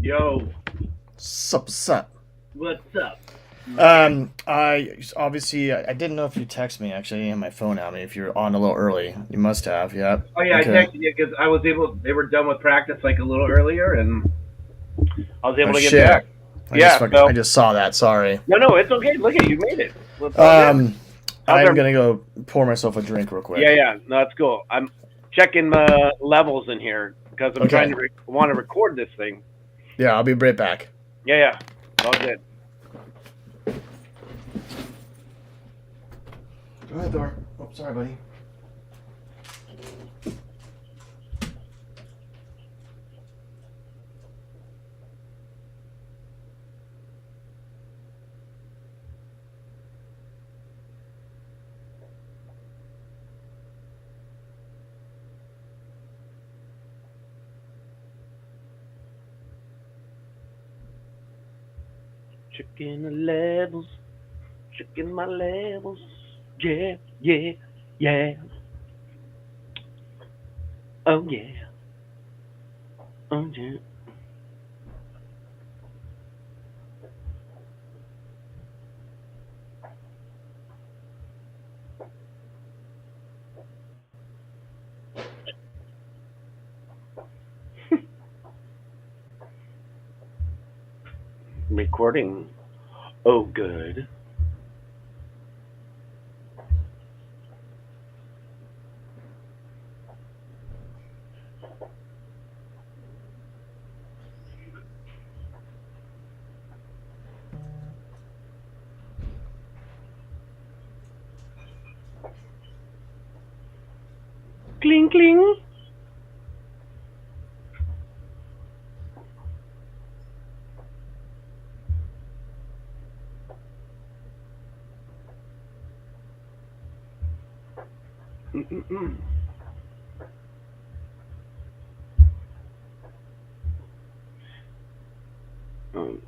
Yo, Sup. what's up? I didn't know if you text me. Actually, I didn't have my phone on me. If you're on a little early, you must have. Yeah. Oh yeah, I Okay. texted you because I was able. They were done with practice like a little earlier, and I was Oh able to get shit. back. Yeah. I So just saw that. Sorry. no, it's okay. Look at you made it. Well, it's all good. How's I'm our? gonna go pour myself a drink real quick. Yeah. No, that's cool. I'm checking the levels in here because I'm trying Okay. to want to record this thing. Yeah, I'll be right back. Yeah. All good. Go ahead, Thor. Oh, sorry, buddy. Checking the levels. Checking my levels. Yeah. Oh yeah. Oh yeah. Recording. Oh, good. Cling, cling. Mm-mm-mm. Um,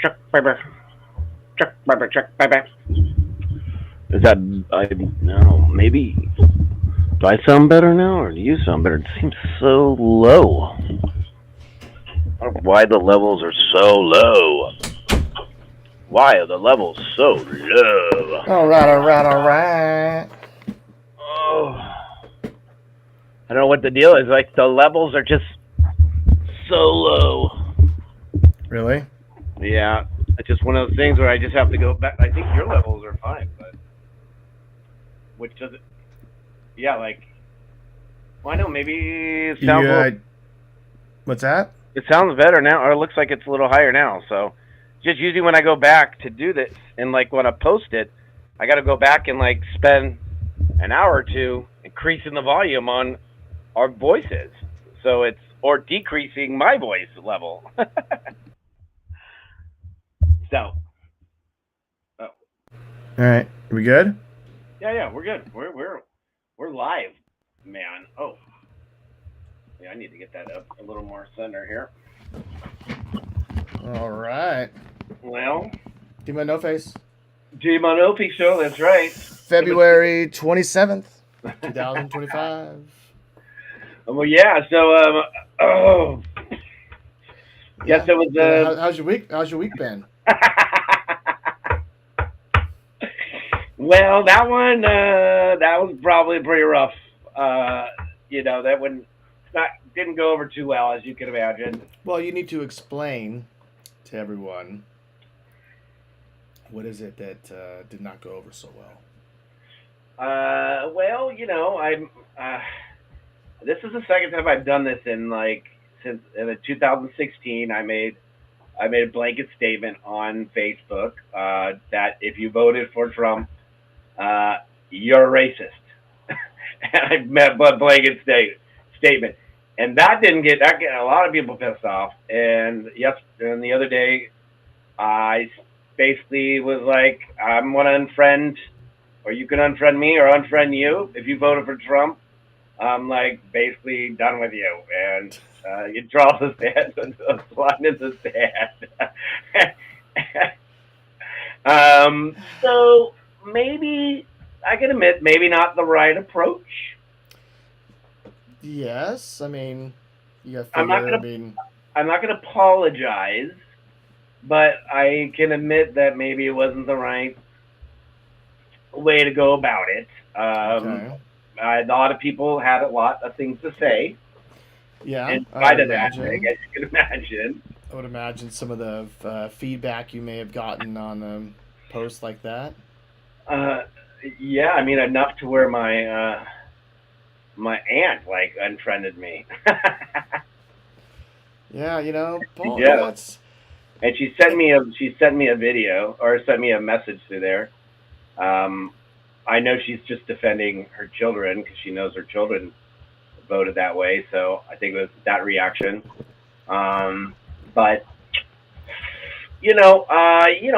check, baby. Check, baby. Is that, no, maybe. Do I sound better now, or do you sound better? It seems so low. I don't know why the levels are so low. Why are the levels so low? All right. Oh. I don't know what the deal is. Like, the levels are just so low. Really? Yeah. It's just one of those things where I just have to go back. I think your levels are fine, but which does it? Yeah, like, well, I know maybe it sounds. What's that? It sounds better now, or it looks like it's a little higher now. So, just usually when I go back to do this, and like when I post it, I got to go back and like spend an hour or two increasing the volume on our voices, so it's or decreasing my voice level. So, oh. All right. We good? Yeah, we're good. We're live, man. Oh, yeah, I need to get that up a little more center here. All right. Well, DMUDD&OFACE. DMUDD&OFACE show. That's right. February 27th, 2025. Well, yeah. So, oh, yeah. So it was. How's your week? How's your week been? Well, that one that was probably pretty rough. That one didn't go over too well, as you can imagine. Well, you need to explain to everyone what is it that did not go over so well. Well, I'm. This is the second time I've done this since 2016. I made a blanket statement on Facebook that if you voted for Trump, you're a racist. And I met a blanket statement, and that got a lot of people pissed off. And the other day, I basically was like, I'm gonna unfriend, or you can unfriend me or unfriend you if you voted for Trump. I'm like basically done with you, and you draw the line in the sand. So maybe I can admit, maybe not the right approach. Yes, I mean, you got to I'm not figure. I gonna mean, I'm not gonna apologize, but I can admit that maybe it wasn't the right way to go about it. okay, A lot of people had a lot of things to say, yeah, in I would spite of that, I imagine. guess you can imagine. I would imagine some of the feedback you may have gotten on posts like that. Uh, yeah, I mean enough to where my aunt like unfriended me. Yeah, Paul. Yeah, That's and she sent me a video or sent me a message through there. Um, I know she's just defending her children because she knows her children voted that way. So I think it was that reaction. But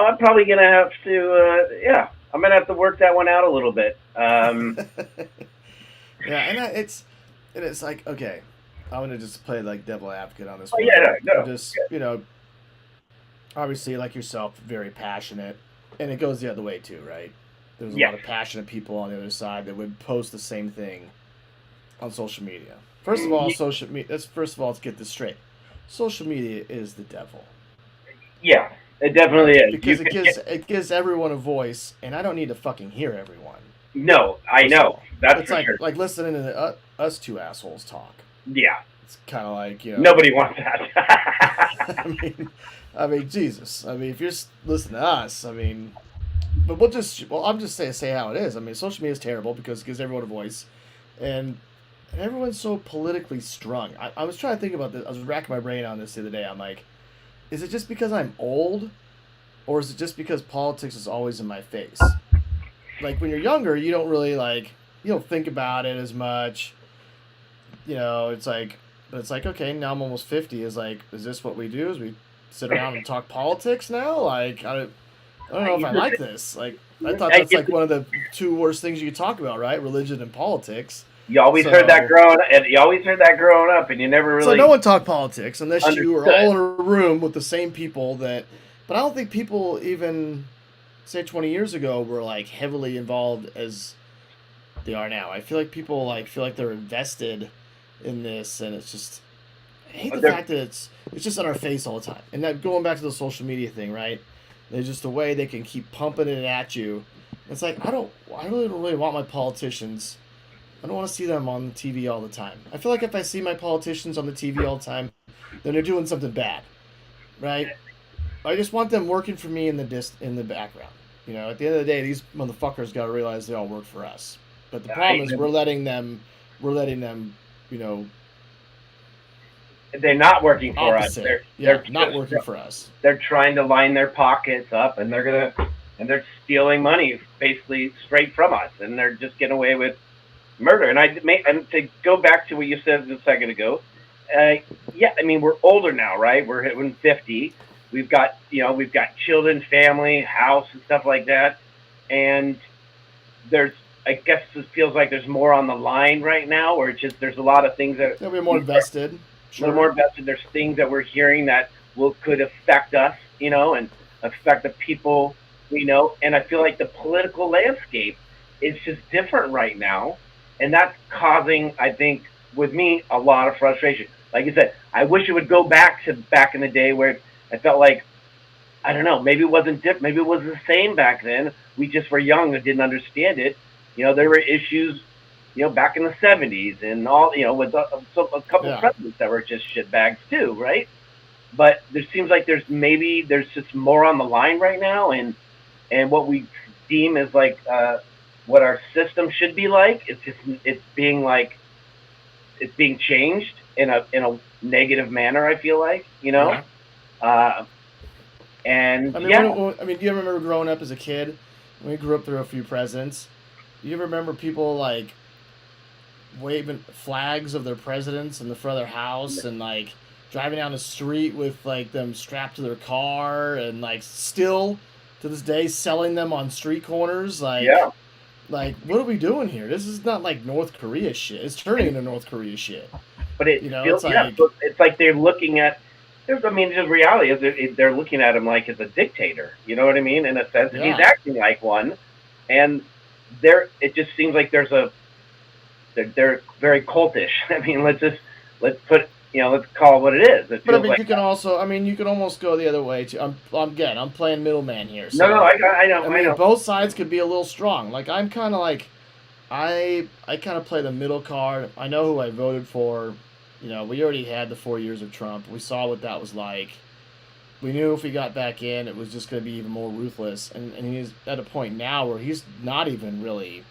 I'm probably gonna have to, yeah, I'm gonna have to work that one out a little bit. yeah, and it's like okay, I'm gonna just play like devil advocate on this Oh one. yeah, I'm no, just obviously like yourself, very passionate, and it goes the other way too, right? There's a yes, lot of passionate people on the other side that would post the same thing on social media. First of all, social media. Let's get this straight. Social media is the devil, yeah, it definitely right? is. You Because could get it gives everyone a voice, and I don't need to fucking hear everyone. no, I First of know all, that's it's for sure. like listening to us two assholes talk. Yeah, It's kind of like nobody wants that. I mean, Jesus. I mean, if you're listening to us, I mean, but I'm just say how it is. I mean, social media is terrible because it gives everyone a voice, and everyone's so politically strung. I was trying to think about this. I was racking my brain on this the other day. I'm like, is it just because I'm old, or is it just because politics is always in my face? Like when you're younger, you don't really you don't think about it as much. It's like, but it's like okay, now I'm almost 50. Is this what we do? Is we sit around and talk politics now? Like I don't know if I like this. Like I thought that's like one of the two worst things you could talk about, right? Religion and politics. You always heard that growing up, and you never really. So no one talked politics unless understood. you were all in a room with the same people that. But I don't think people even say 20 years ago were like heavily involved as they are now. I feel like people feel like they're invested in this, and it's just. I hate the fact that it's just in our face all the time. And that going back to the social media thing, right? There's just a way they can keep pumping it at you. It's like I really don't really want my politicians. I don't want to see them on the TV all the time. I feel like if I see my politicians on the TV all the time, then they're doing something bad, right? I just want them working for me in the background. At the end of the day, these motherfuckers got to realize they all work for us. But the problem is we're letting them, they're not working for opposite. us. They're not working for us. They're trying to line their pockets up, and they're stealing money basically straight from us, and they're just getting away with murder. And to go back to what you said a second ago, yeah, I mean we're older now, right? We're hitting 50. We've got children, family, house, and stuff like that, and I guess it feels like there's more on the line right now, or there's a lot of things that we're more invested. Sure. A little more invested. There's things that we're hearing that could affect us, and affect the people we know. And I feel like the political landscape is just different right now, and that's causing, I think, with me, a lot of frustration. Like you said, I wish it would go back in the day where I felt like, I don't know, maybe it wasn't maybe it was the same back then. We just were young and didn't understand it. There were issues, back in the 70s and all, with a couple presidents that were just shitbags too, right? But there seems like there's just more on the line right now, and what we deem as like what our system should be like, it's being changed in a negative manner. I feel like, Yeah. And do you remember growing up as a kid? We grew up through a few presidents. Do you ever remember people waving flags of their presidents in the front of their house and driving down the street with them strapped to their car and still to this day selling them on street corners? Yeah. What are we doing here? This is not like North Korea shit. It's turning into North Korea shit. But it's like they're looking at. The reality is they're looking at him like as a dictator. You know what I mean? In a sense, and he's acting like one, and it just seems like there's They're very cultish. I mean, let's call it what it is. It But I feels mean, like you can also, I mean, you can almost go the other way too. I'm playing middleman here. no, So I know, I mean, both sides could be a little strong. Like I'm kind of like, I kind of play the middle card. I know who I voted for. You know, we already had the 4 years of Trump. We saw what that was like. We knew if he got back in, it was just going to be even more ruthless. And he's at a point now where he's not even really.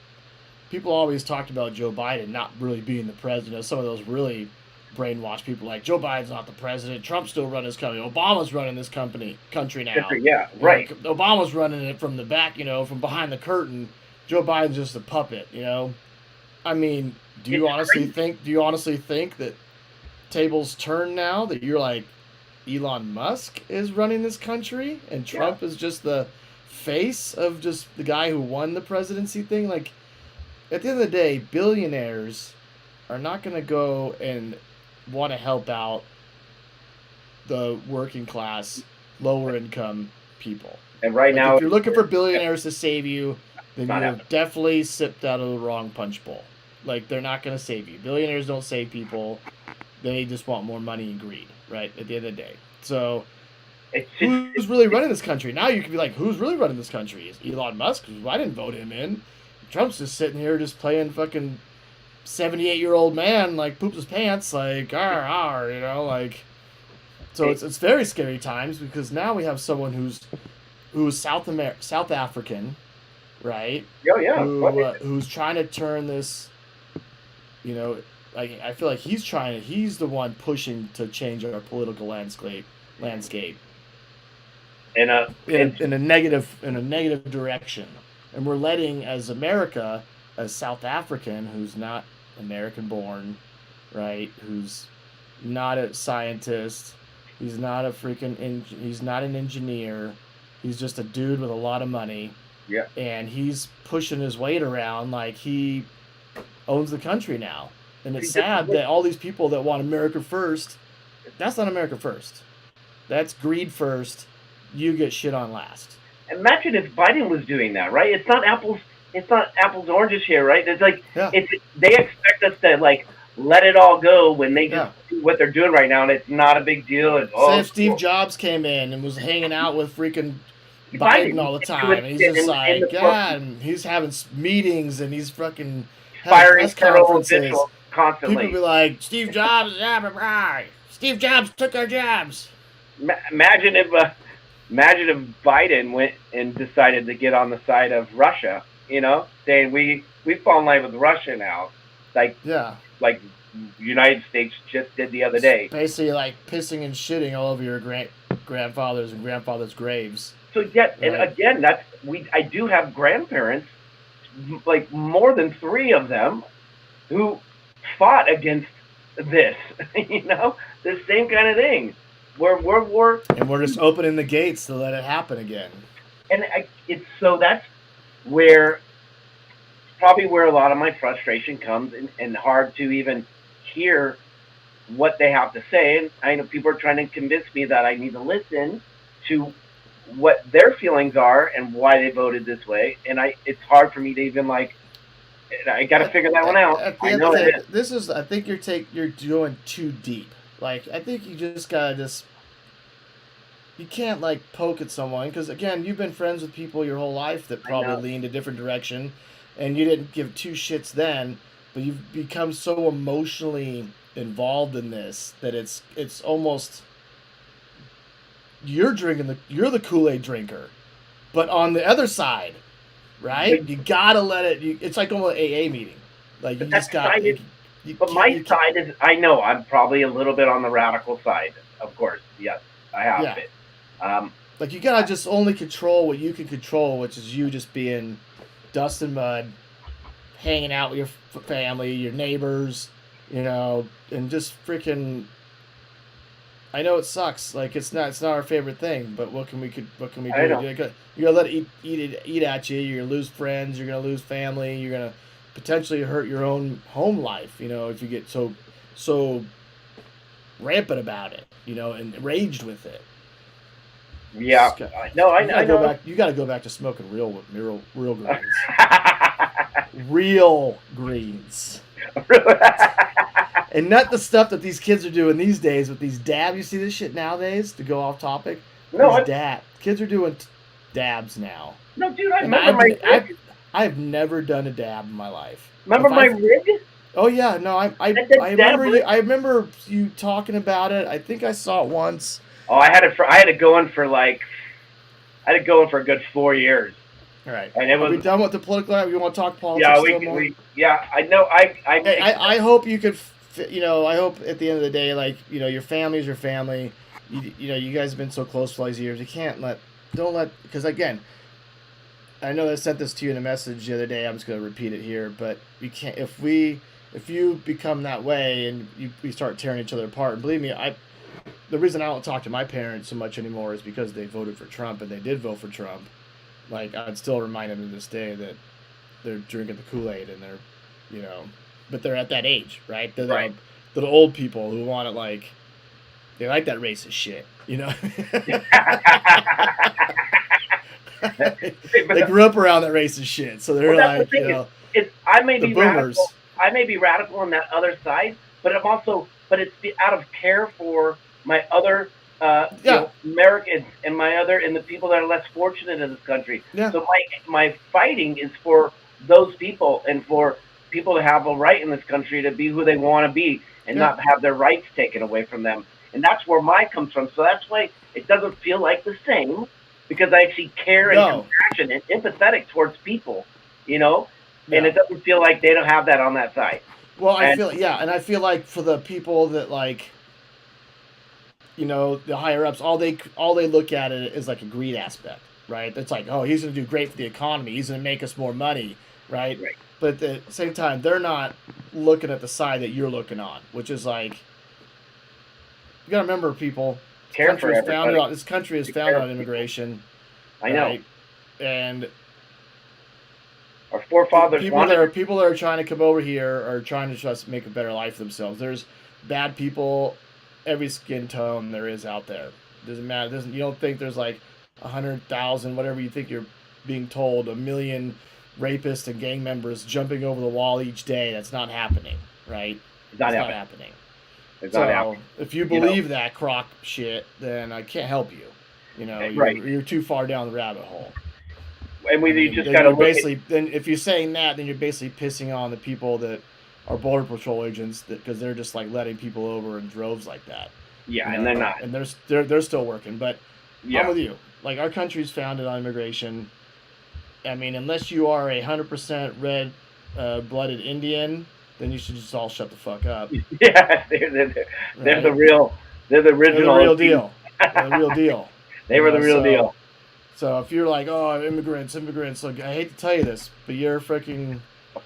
People always talked about Joe Biden not really being the president. Some of those really brainwashed people like Joe Biden's not the president. Trump's still running this country. Obama's running this country now. Yeah, right. Obama's running it from the back, from behind the curtain. Joe Biden's just a puppet. I mean, do you honestly think that tables turn now, that you're like Elon Musk is running this country and Trump is just the face of just the guy who won the presidency thing? Like, at the end of the day, billionaires are not going to go and want to help out the working class, lower income people. And right now, if you're looking for billionaires to save you, then you've definitely sipped out of the wrong punch bowl. Like, they're not going to save you. Billionaires don't save people. They just want more money and greed, right, at the end of the day. So, who's really running this country? Now you can be like, who's really running this country? Is Elon Musk? I didn't vote him in. Trump's just sitting here just playing fucking 78-year-old man, like, poops his pants, like, like. So it's very scary times, because now we have someone who's South African, right? Oh, yeah. Who's trying to turn this, like, I feel like he's the one pushing to change our political landscape in a negative direction. And we're letting, as America, as South African, who's not American born, right? Who's not a scientist, he's not he's not an engineer, he's just a dude with a lot of money. Yeah. And he's pushing his weight around like he owns the country now. And it's sad that all these people that want America first, that's not America first. That's greed first. You get shit on last. Imagine if Biden was doing that, right? It's not apples and oranges here, right? It's like they expect us to like let it all go when they just do what they're doing right now, and it's not a big deal. Say if Steve Jobs came in and was hanging out with freaking Biden all the time, and he's just like, God, and he's having meetings and he's fucking firing federal officials constantly. People be like, Steve Jobs, Steve Jobs took our jobs. Imagine if Biden went and decided to get on the side of Russia, saying we fall in line with Russia now, like United States just did the other day. Basically, like pissing and shitting all over your grandfathers and grandfathers' graves. So and again, I do have grandparents, like more than 3 of them, who fought against this, the same kind of thing. And we're just opening the gates to let it happen again. And that's probably where a lot of my frustration comes, and hard to even hear what they have to say. And I know people are trying to convince me that I need to listen to what their feelings are and why they voted this way. And it's hard for me to even I got to figure that one out. I know it is. I think you're going too deep. Like, I think you just gotta you can't, like, poke at someone, because, again, you've been friends with people your whole life that probably leaned a different direction, and you didn't give 2 shits then, but you've become so emotionally involved in this that it's almost, you're the Kool-Aid drinker, but on the other side, right? You gotta let it, it's like almost an AA meeting. Like, you just gotta... But my side is, I know I'm probably a little bit on the radical side, of course. Yes, I have been. Like, you gotta just only control what you can control, which is you just being dust and mud, hanging out with your family, your neighbors, and just freaking. I know it sucks. Like, it's not our favorite thing, but what can we do? You're gonna let it eat at you. You're gonna lose friends. You're gonna lose family. You're gonna potentially hurt your own home life, if you get so rampant about it, and enraged with it. Yeah, I know. You got to go back to smoking real greens. Real greens. And not the stuff that these kids are doing these days with these dabs. You see this shit nowadays, to go off topic? No, Kids are doing dabs now. no, dude, I And remember my rig. I've never done a dab in my life. Remember my rig? Oh yeah, no, I remember you talking about it. I think I saw it once. Oh, I had to go in for a good 4 years. All right. And it was. Are we done with the political? You want to talk politics? Yeah, I know. I hope you could. I hope at the end of the day, like, your family is your family. You guys have been so close for all these years. You can't because again, I know I sent this to you in a message the other day. I'm just going to repeat it here, but you can't. If you become that way and we start tearing each other apart, and believe me, the reason I don't talk to my parents so much anymore is because they voted for Trump, and they did vote for Trump. Like, I'd still remind them to this day that they're drinking the Kool-Aid, and but they're at that age, right? They're the old people who want it, they like that racist shit, They grew up around that racist shit, so they're I may the be boomers. Radical. I may be radical on that other side, but it's out of care for my other Americans and the people that are less fortunate in this country. Yeah. So my fighting is for those people and for people to have a right in this country to be who they want to be and not have their rights taken away from them. And that's where mine comes from. So that's why it doesn't feel like the same, because I actually care and compassion and empathetic towards people, and it doesn't feel like they don't have that on that side. Well, I feel like for the people that the higher ups, all they look at it is like a greed aspect, right? It's like, oh, he's going to do great for the economy. He's going to make us more money, right? Right. But at the same time, they're not looking at the side that you're looking on, which is like, you got to remember, people. This country is founded on immigration. I know. Right? And our forefathers people that are trying to come over here are trying to just make a better life for themselves. There's bad people, every skin tone there is out there. Doesn't matter. You don't think there's 100,000, whatever you think you're being told, 1 million rapists and gang members jumping over the wall each day. That's not happening, right? It's not happening. If you believe that crock shit, then I can't help you. You're too far down the rabbit hole. And you just got to then if you're saying that, then you're basically pissing on the people that are border patrol agents, because they're just letting people over in droves like that. Yeah, and they're not. And they're still working. But I'm with you. Our country's founded on immigration. I mean, unless you are 100% red-blooded Indian, then you should just all shut the fuck up. Yeah, they're the real. They're the original. They're the real deal. They're the real deal. They were the real deal. So if you're like, oh, immigrants, look, I hate to tell you this, but you're freaking.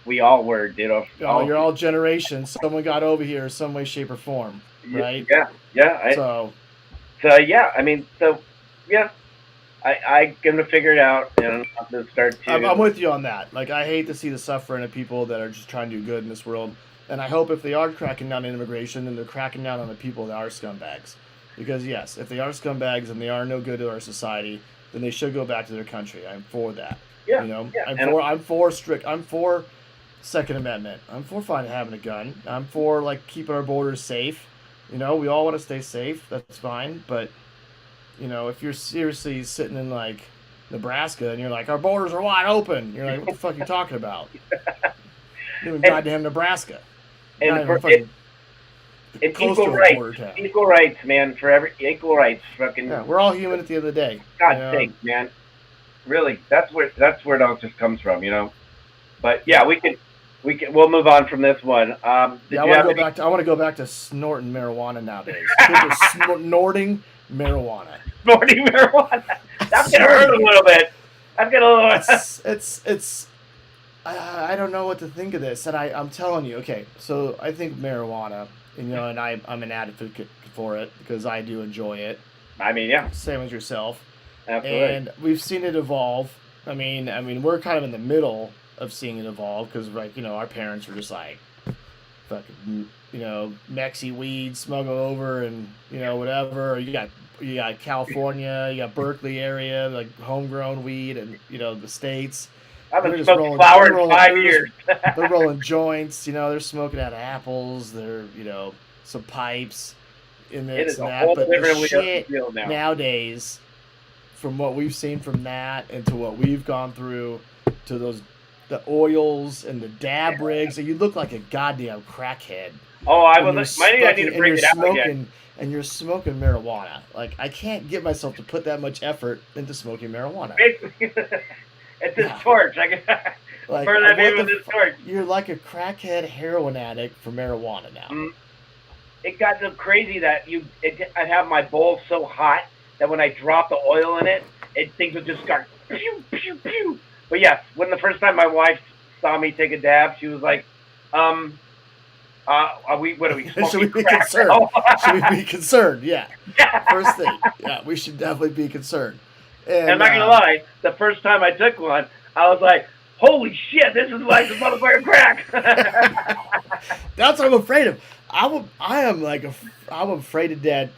We all were, dude. You're all generations. Someone got over here in some way, shape, or form, right? Yeah. I'm gonna figure it out, and I'm gonna start to. I'm with you on that. I hate to see the suffering of people that are just trying to do good in this world, and I hope if they are cracking down on immigration, then they're cracking down on the people that are scumbags. Because yes, if they are scumbags and they are no good to our society, then they should go back to their country. I'm for that. Yeah. I'm for Second Amendment. I'm for having a gun. I'm for keeping our borders safe. We all want to stay safe. That's fine. But if you're seriously sitting in Nebraska and you're like, our borders are wide open, you're like, what the fuck are you talking about? You're in goddamn Nebraska. Equal rights, man. Equal rights. Fucking. Yeah, we're all human at the end of the day. God's sake, man. Really, that's where it all just comes from, But yeah, we'll move on from this one. I want to go back to snorting marijuana nowadays. People are snorting marijuana. Snorting marijuana. That's gonna hurt a little bit. It's. I don't know what to think of this, and I'm telling you. Okay, so I think marijuana, and I'm an advocate for it because I do enjoy it. I mean, yeah. Same as yourself. Absolutely. And we've seen it evolve. I mean, we're kind of in the middle of seeing it evolve because, our parents were just fucking, Mexi weed, smuggle over, and whatever. You got California, you got Berkeley area, homegrown weed, and the states, I haven't smoked flower in 5 years. They're rolling joints, they're smoking out of apples, they're, some pipes in It this is and a that. whole But the different shit field now. nowadays, from what we've seen from that and to what we've gone through to the oils and the dab rigs, and you look like a goddamn crackhead. Oh, I need to break it out again. And you're smoking marijuana. Like, I can't get myself to put that much effort into smoking marijuana. It's this torch. I can burn that baby with this torch. You're like a crackhead heroin addict for marijuana now. Mm. It got so crazy that I'd have my bowl so hot that when I dropped the oil in it, things would just start pew, pew, pew. But yes, when the first time my wife saw me take a dab, she was like, what are we smoking? Should we be concerned? Should we be concerned? Yeah. First thing. Yeah, we should definitely be concerned. And I'm not going to lie, the first time I took one, I was like, holy shit, this is like the motherfucking crack. That's what I'm afraid of. I'm afraid of death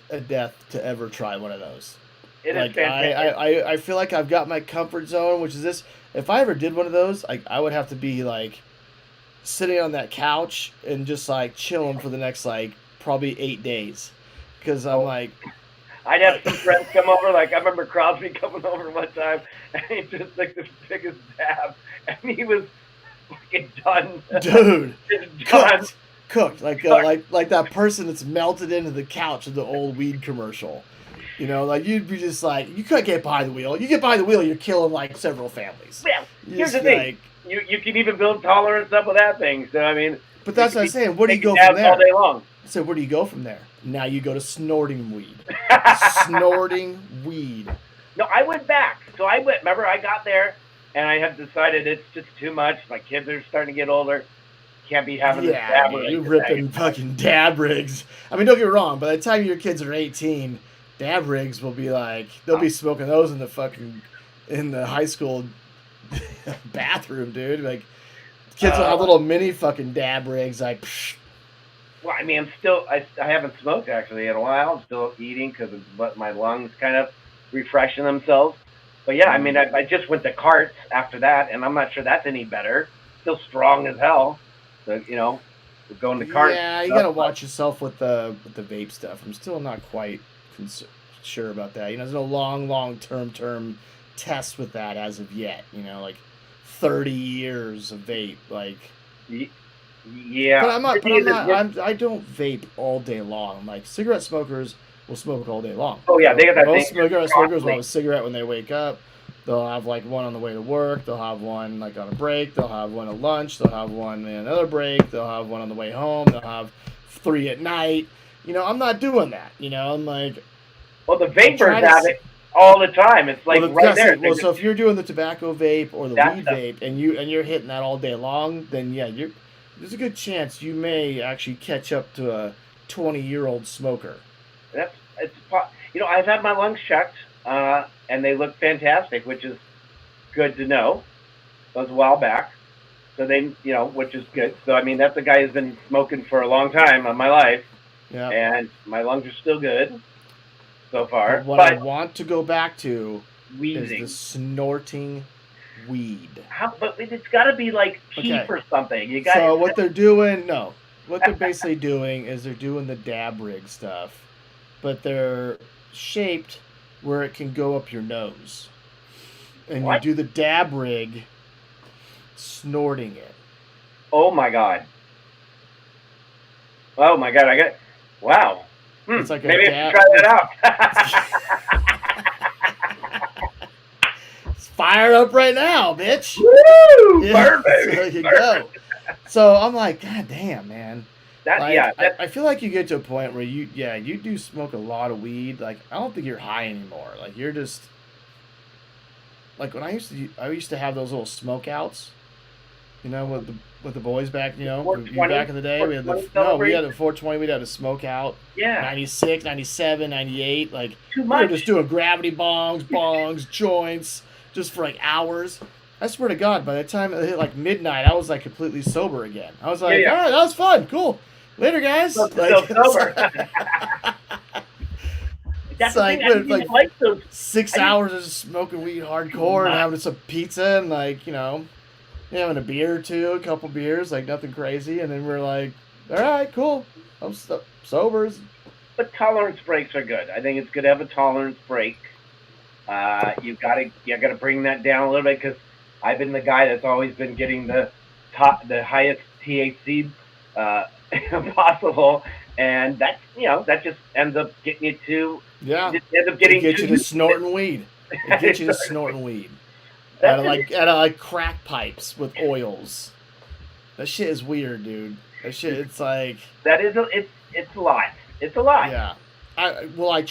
to ever try one of those. It is fantastic. I feel like I've got my comfort zone, which is this. If I ever did one of those, I would have to be like sitting on that couch and just like chilling for the next probably 8 days, because I'm like. I'd have some friends come over. Like I remember Crosby coming over one time, and he just took the biggest dab, and he was fucking done. Dude, done. Cooked like that person that's melted into the couch of the old weed commercial. You'd be just like, you couldn't get behind the wheel. You get behind the wheel, you're killing several families. Well, here's the thing: you can even build tolerance up with that thing. So I mean, but that's what I'm saying. Where do you go from there? All day long. So where do you go from there? Now you go to snorting weed. Snorting weed. No, I went back. So remember I got there and I had decided it's just too much. My kids are starting to get older. Can't be having this dab rig. You ripping fucking dab rigs. I mean, don't get me wrong. By the time your kids are 18, dab rigs will be they'll be smoking those in the high school bathroom, dude. Like, kids will have little mini fucking dab rigs. Well, I mean, I haven't smoked actually in a while. I'm still eating because my lungs kind of refreshing themselves. But yeah, I mean, I just went to carts after that, and I'm not sure that's any better. Still strong as hell. So, we're going to carts. Yeah, you got to watch yourself with the vape stuff. I'm still not quite sure about that. There's no long-term test with that as of yet. 30 years of vape, Yeah, but I don't vape all day long. Like, cigarette smokers will smoke all day long. Oh yeah, they got that. Most cigarette smokers will have a cigarette when they wake up. They'll have one on the way to work. They'll have one on a break. They'll have one at lunch. They'll have one in another break. They'll have one on the way home. They'll have 3 at night. I'm not doing that. I'm like. Well, the vapors have it all the time. It's right there. Well, so if you're doing the tobacco vape or the weed vape, and you're hitting that all day long, then yeah, there's a good chance you may actually catch up to a 20-year-old smoker. I've had my lungs checked, and they look fantastic, which is good to know. That was a while back, so which is good. So I mean, that's a guy who's been smoking for a long time of my life, and my lungs are still good so far. But I want to go back to wheezing. Is the snorting weed. But it's got to be cheap or something. So what they're doing? No, what they're basically doing is they're doing the dab rig stuff, but they're shaped where it can go up your nose, and you do the dab rig, snorting it. Oh my god! Oh my god! Wow. It's like maybe I should try that out. It's fired up right now, bitch. Woo! Yeah, Perfect. So there you go. So I'm like, God damn, man. I feel like you get to a point where you do smoke a lot of weed. I don't think you're high anymore. You're just when I used to have those little smoke outs, with the boys back, back in the day. We had the 420. We'd have a smoke out. Yeah. 96, 97, 98. Too much. We were just doing gravity bongs, joints, just for hours. I swear to God, by the time it hit midnight, I was completely sober again. I was like, all right, that was fun, cool. Later, guys. So sober. That's it's 6 hours of smoking weed hardcore and having some pizza and having a beer or two, a couple beers, like nothing crazy, and then we're like, all right, cool, I'm sober. But tolerance breaks are good. I think it's good to have a tolerance break. You gotta bring that down a little bit, because I've been the guy that's always been getting the highest THC possible, and that's that just ends up getting you to ends up getting it gets you to snorting weed. It gets you to snorting weed. Out of like crack pipes with oils. That shit is weird, dude. That shit, it's like it's a lot. It's a lot. Yeah. I'd like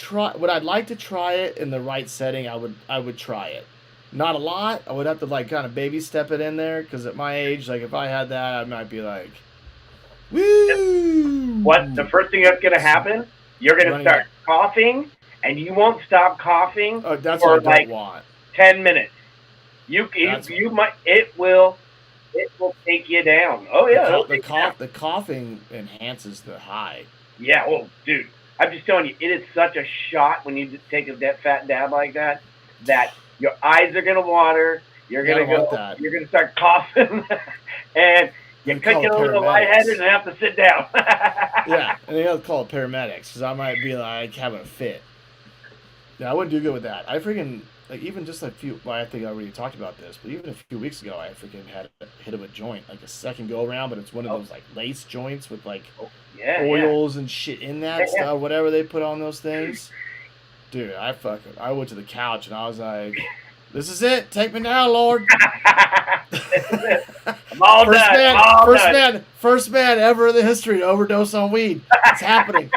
to try it in the right setting. I would try it. Not a lot. I would have to like kind of baby step it in there, because at my age, like if I had that, I might be like, woo. What the first thing that's gonna happen? You're gonna start coughing, and you won't stop coughing for like 10 minutes. You might it will take you down. Oh yeah, the coughing enhances the high. Yeah, well, dude, I'm just telling you, it is such a shot when you just take a fat dab like that your eyes are gonna water. You're gonna start coughing, and you could get a little lightheaded and have to sit down. Yeah, and they have to call it paramedics, because I might be like having a fit. Yeah, I wouldn't do good with that. I freaking like even just a few. Well, I think I already talked about this, but even a few weeks ago, I freaking had hit of a joint, like a second go around, but it's one of those like lace joints with like oils and shit in that stuff, whatever they put on those things. Dude, I went to the couch and I was like, "This is it. Take me now, Lord." I'm all done. First man ever in the history to overdose on weed. It's happening.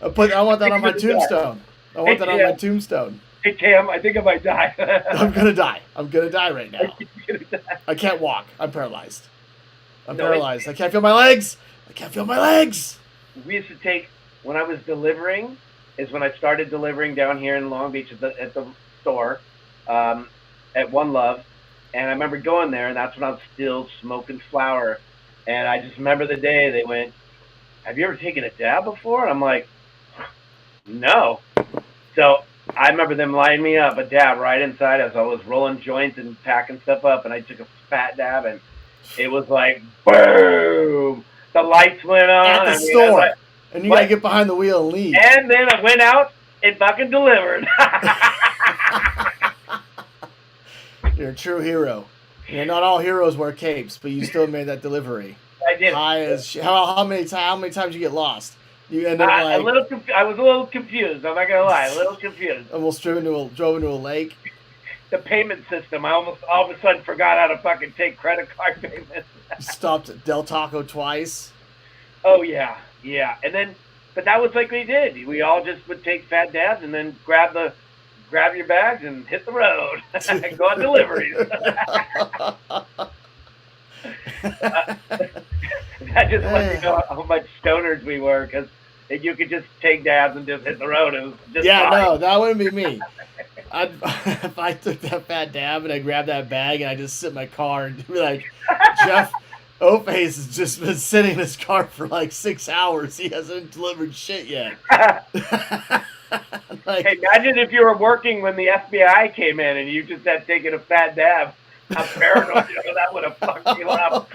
I want that on my tombstone. I want that on my tombstone. Hey, Cam, I think I might die. I'm gonna die. I'm gonna die right now. I can't walk. I'm paralyzed. I'm paralyzed. I can't feel my legs. We used to take, when I was delivering, is when I started delivering down here in Long Beach at the store, at One Love. And I remember going there, and that's when I was still smoking flower. And I just remember the day they went, "Have you ever taken a dab before?" And I'm like, "No." So I remember them lining me up a dab right inside as I was rolling joints and packing stuff up, and I took a fat dab, and it was like, boom! The lights went on. At the store. And you gotta get behind the wheel and leave. And then I went out and fucking delivered. You're a true hero. Not all heroes wear capes, but you still made that delivery. I did. How many times you get lost? You end up like I was a little confused. I'm not gonna lie, a little confused. Almost drove into a lake. The payment system. I almost all of a sudden forgot how to fucking take credit card payments. Stopped at Del Taco twice. Oh yeah. But that was like we did. We all just would take fat dabs and then grab your bags and hit the road and go on deliveries. That just lets you know how much stoners we were, because you could just take dabs and just hit the road. It was just fine. No, that wouldn't be me. If I took that fat dab and I grabbed that bag and I just sit in my car and be like, Jeff O-Face has just been sitting in his car for like 6 hours. He hasn't delivered shit yet. Hey, imagine if you were working when the FBI came in and you just had taken a fat dab. How paranoid that would have fucked you up.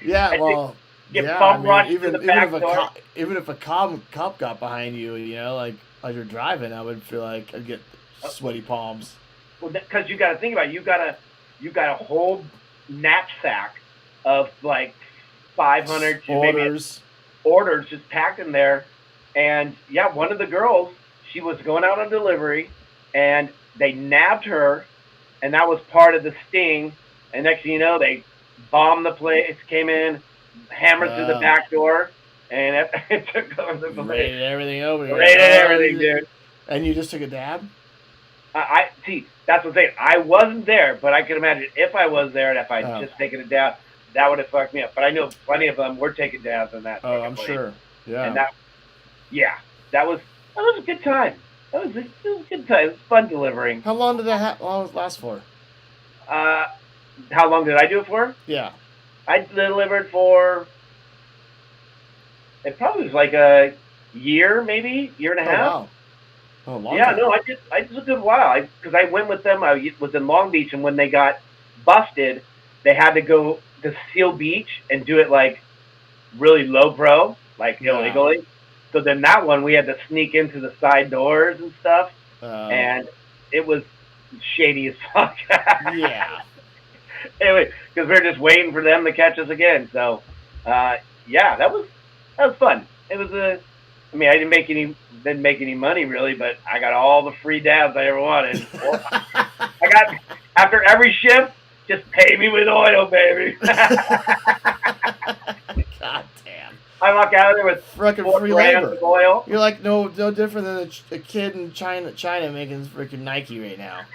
Yeah, well, even if a cop got behind you, like as you're driving, I would feel like I'd get sweaty palms. Well, because you got to think about it. You got a whole knapsack of like 500 orders just packed in there. And yeah, one of the girls, she was going out on delivery, and they nabbed her, and that was part of the sting. And next thing you know, they bombed the place, came in, hammered through the back door, and it took over the place. Raided everything over. Raided everything, dude. And you just took a dab? I see. That's what I'm saying. I wasn't there, but I can imagine if I was there and if I'd just taken a dab, that would have fucked me up. But I know plenty of them were taking dabs on that. Oh, I'm sure. Yeah. And that was a good time. It was a good time. It was fun delivering. How long did that last for? How long did I do it for? Yeah. I delivered for, it probably was like a year, maybe, year and a half. Wow. Oh, long yeah, time. no, I did a good while. Because I went with them. I was in Long Beach, and when they got busted, they had to go to Seal Beach and do it like really low pro, like illegally. So then that one we had to sneak into the side doors and stuff, and it was shady as fuck. Yeah. Anyway, because we are just waiting for them to catch us again. So, yeah, that was fun. It was I mean, I didn't make any money really, but I got all the free dabs I ever wanted. I got after every shift, just pay me with oil, baby. God damn. I walk out of there with freaking free labor. Of oil. You're like no different than a kid in China making freaking Nike right now.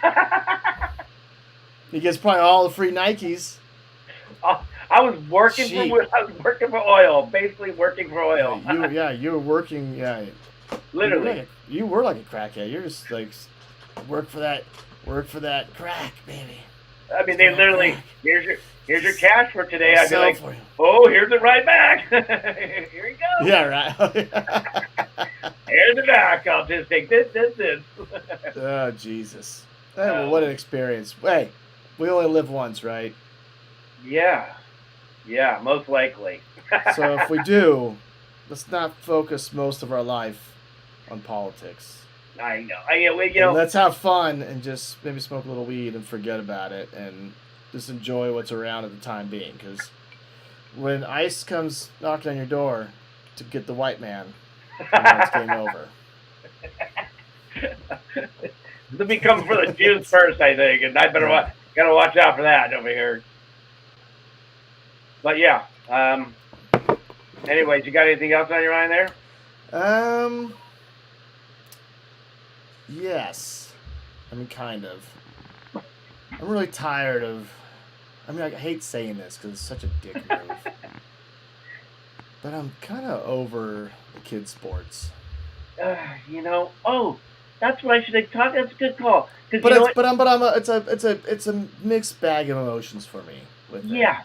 He gets probably all the free Nikes. I was working for oil, basically working for oil. You were working. Yeah, literally. You were like a crackhead. You're just like work for that crack, baby. I mean, they literally here's your cash for today. I'd be like, oh, here's it right back. Here you go. Yeah, right. Here's it back. I'll just take this. Oh Jesus! Hey, well, what an experience. Hey, we only live once, right? Yeah, most likely. So if we do, let's not focus most of our life on politics. I know. Let's have fun and just maybe smoke a little weed and forget about it and just enjoy what's around at the time being. Because when ICE comes knocking on your door to get the white man, it's game over. They'll be coming for the Jews first, I think, and I gotta watch out for that over here. But yeah. Anyways, you got anything else on your mind there? Yes. I mean, kind of. I'm really tired of... I mean, I hate saying this because it's such a dick move. But I'm kind of over the kids' sports. That's what I should have talked. That's a good call. It's a mixed bag of emotions for me with it. Yeah.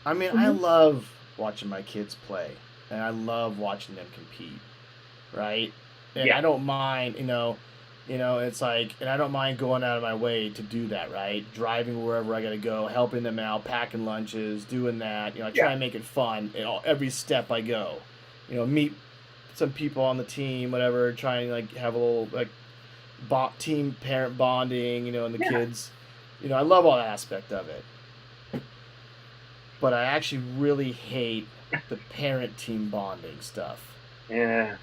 I mean, I love watching my kids play, and I love watching them compete, right? And I don't mind, it's like, and I don't mind going out of my way to do that, right? Driving wherever I got to go, helping them out, packing lunches, doing that. I try and make it fun every step I go. Meet some people on the team, whatever, try and like have a little like team parent bonding, and the kids. I love all that aspect of it. But I actually really hate the parent team bonding stuff. Yeah.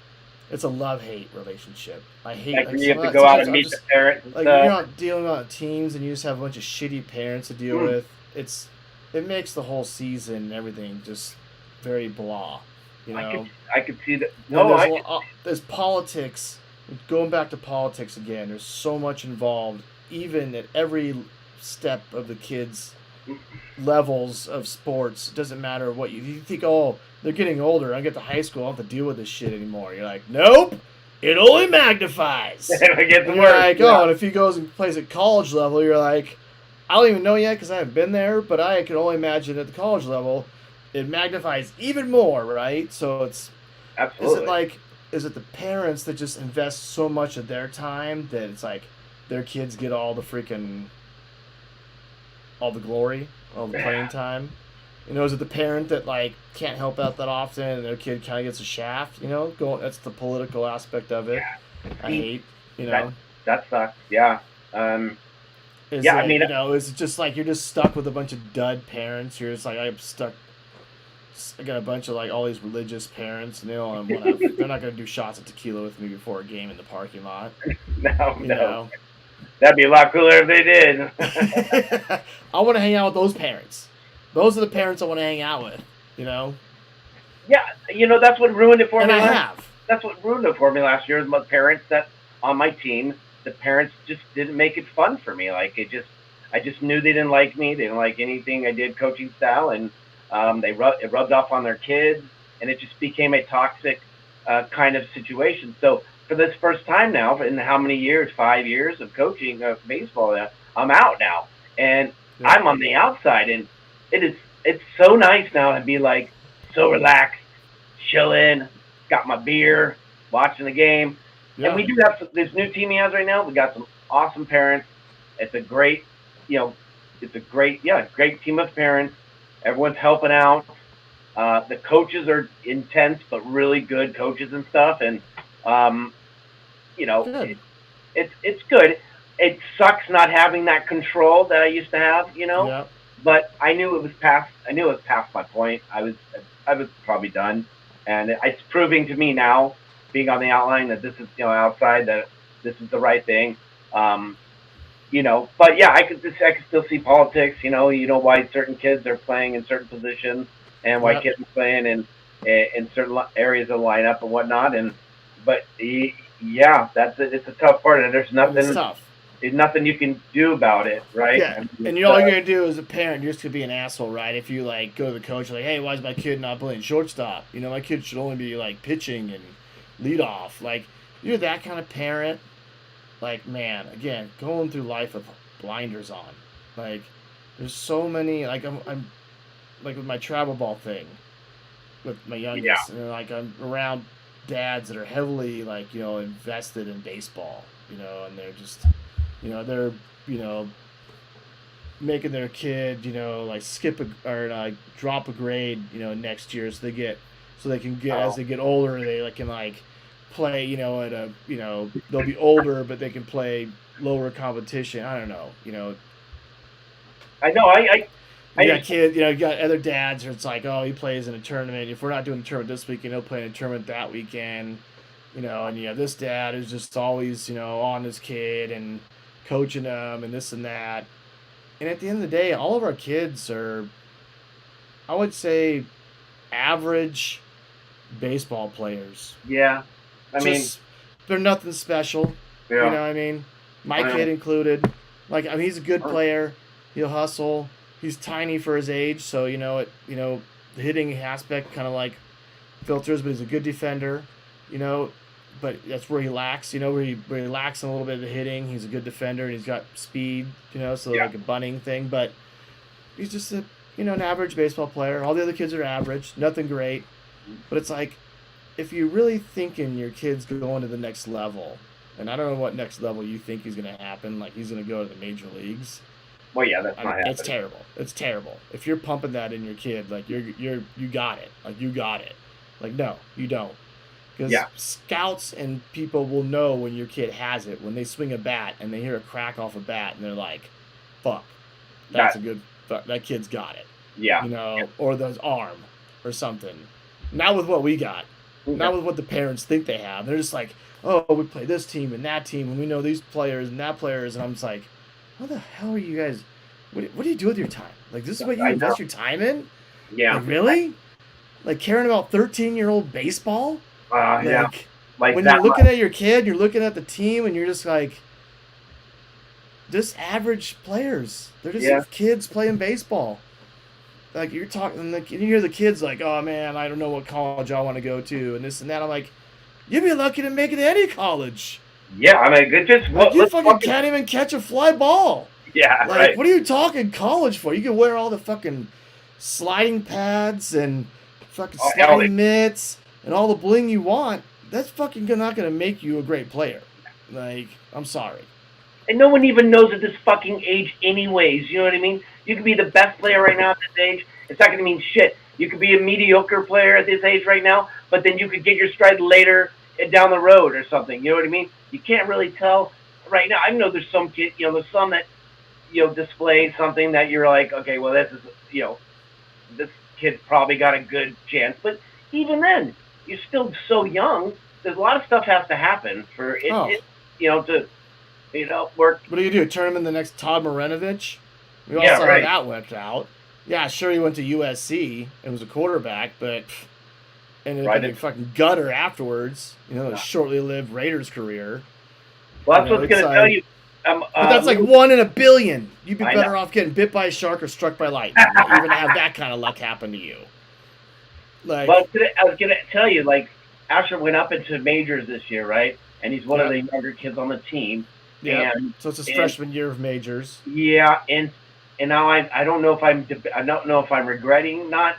It's a love-hate relationship. I hate like you have to go out and meet the parents and like stuff. You're not dealing on teams and you just have a bunch of shitty parents to deal with. It makes the whole season and everything just very blah. I could see that. There's politics. Going back to politics again, there's so much involved, even at every step of the kids' levels of sports. It doesn't matter what you think. Oh, they're getting older. I get to high school. I don't have to deal with this shit anymore. You're like, nope. It only magnifies. It gets and worse. You're like, oh, and if he goes and plays at college level, you're like, I don't even know yet because I haven't been there, but I can only imagine at the college level, it magnifies even more, right? So it's absolutely. Is it the parents that just invest so much of their time that it's like their kids get all the glory, all the playing time? Is it the parent that like can't help out that often and their kid kind of gets a shaft? That's the political aspect of it. I hate. That sucks. Yeah. Is it just like you're just stuck with a bunch of dud parents? You're just like I'm stuck. I got a bunch of like all these religious parents, and they're not gonna do shots of tequila with me before a game in the parking lot. No. That'd be a lot cooler if they did. I want to hang out with those parents. Those are the parents I want to hang out with. Yeah, that's what ruined it for me. That's what ruined it for me last year. Is my parents that on my team, the parents just didn't make it fun for me. Like I just knew they didn't like me. They didn't like anything I did coaching style, and it rubbed off on their kids, and it just became a toxic kind of situation. So for this first time now, in how many years? 5 years of coaching baseball, I'm out now, and I'm on the outside, and it's so nice now to be like so relaxed, chilling, got my beer, watching the game. Yeah. And we do have this new team he has right now. We got some awesome parents. It's a great, it's a great team of parents. Everyone's helping out. The coaches are intense, but really good coaches and stuff. And you know, Good. it's good. It sucks not having that control that I used to have, you know. Yep. But I knew it was past. I knew it was past my point. I was probably done, and it's proving to me now, being on the outline, that this is, you know, outside, that this is the right thing. You know, but yeah, I could still see politics. You know why certain kids are playing in certain positions, and why kids are playing in certain areas of the lineup and whatnot. But yeah, it's a tough part, and there's nothing. It's tough. There's nothing you can do about it, right? Yeah, and all you're gonna do as a parent, you're just gonna be an asshole, right? If you like go to the coach like, hey, why is my kid not playing shortstop? You know, my kid should only be like pitching and lead off. Like, you're that kind of parent. Like, man, again, going through life with blinders on. Like, there's so many. Like, I'm like with my travel ball thing with my youngest, and like I'm around dads that are heavily like, you know, invested in baseball, you know, and they're just, you know, they're, you know, making their kid, you know, like drop a grade, you know, next year, so they can get as they get older, they like can like play, you know, at a, you know, they'll be older, but they can play lower competition. I don't know, you know. I know. You got kids, you know, you got other dads where it's like, oh, he plays in a tournament. If we're not doing the tournament this weekend, he'll play in a tournament that weekend, you know. And you know, this dad is just always, you know, on his kid and coaching them and this and that. And at the end of the day, all of our kids are, I would say, average baseball players. Yeah, I mean, they're nothing special. Yeah. You know what I mean? My kid included. Like, I mean, he's a good player. He'll hustle. He's tiny for his age, so the hitting aspect kind of like filters, but he's a good defender, you know. But that's where he lacks, you know, where he lacks in a little bit of the hitting. He's a good defender and he's got speed, you know, so like a bunting thing. But he's just an average baseball player. All the other kids are average, nothing great. But it's like, if you're really thinking your kid's going to the next level, and I don't know what next level you think is going to happen, like he's going to go to the major leagues. Well, yeah, that's not happening. It's terrible. It's terrible. If you're pumping that in your kid, like you got it. Like you got it. Like no, you don't. Because scouts and people will know when your kid has it when they swing a bat and they hear a crack off a bat and they're like, "Fuck, that kid's got it." Yeah. You know, or the arm or something. Not with what we got. Okay. Not with what the parents think they have. They're just like, "Oh, we play this team and that team and we know these players and that players," and I'm just like, what the hell are you guys? What do you do with your time? Like, this is what you invest your time in? Yeah. Like, really? Like, caring about 13-year-old baseball? Yeah. Like when you're looking at your kid, you're looking at the team, and you're just like, just average players. They're just kids playing baseball. Like, you're talking, like, you hear the kids like, oh, man, I don't know what college I want to go to, and this and that. I'm like, you'd be lucky to make it to any college. Yeah, I mean, you fucking can't even catch a fly ball. Yeah, like, right. What are you talking college for? You can wear all the fucking sliding pads and fucking sliding mitts and all the bling you want. That's fucking not going to make you a great player. Like, I'm sorry. And no one even knows at this fucking age anyways. You know what I mean? You could be the best player right now at this age. It's not going to mean shit. You could be a mediocre player at this age right now, but then you could get your stride later down the road or something. You know what I mean? You can't really tell right now. I know there's some kid, you know, there's some that, you know, display something that you're like, okay, well, this is, you know, this kid's probably got a good chance. But even then, you're still so young. There's a lot of stuff has to happen for it, you know, to, you know, work. What do you do? Turn him in the next Todd Marinovich? We all saw how that worked out. Yeah, sure, he went to USC and was a quarterback, but ended up being a fucking gutter afterwards. You know, a shortly-lived Raiders career. Well, that's what's going to tell you. But that's like 1 in a billion. You'd be better off getting bit by a shark or struck by lightning. You're going to have that kind of luck happen to you. Like, well, I was going to tell you, like, Asher went up into majors this year, right? And he's one of the younger kids on the team. Yeah. So it's his freshman year of majors. Yeah, and now I don't know if I'm regretting not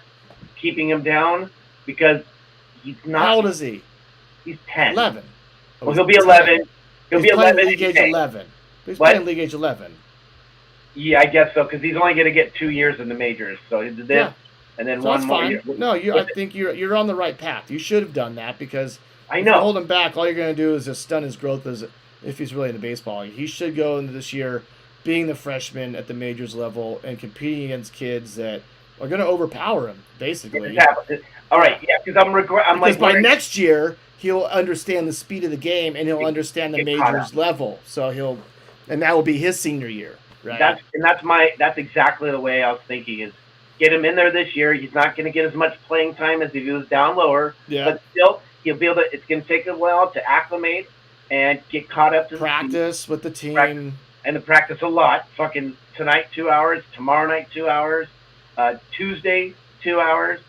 keeping him down because he's not. How old is he? He's 10. 11. Well, he'll be 11. He'll be 11. League age 11. He's playing league age 11. Yeah, I guess so, because he's only going to get 2 years in the majors. So he did this, Yeah, and then so one that's more fine. year. No, I think you're on the right path. You should have done that because I if you know. hold him back, all you're going to do is just stun his growth as if he's really into baseball. He should go into this year being the freshman at the majors level and competing against kids that are going to overpower him, basically. All right, yeah, because I'm Because like by next year he'll understand the speed of the game and he'll understand the get caught majors up. level. So and that will be his senior year, right? That's exactly the way I was thinking is get him in there this year. He's not going to get as much playing time as if he was down lower, Yeah. but still he'll be able to. It's going to take a while to acclimate and get caught up to practice with the team. And to practice a lot. Fucking tonight 2 hours, tomorrow night 2 hours, Tuesday 2 hours.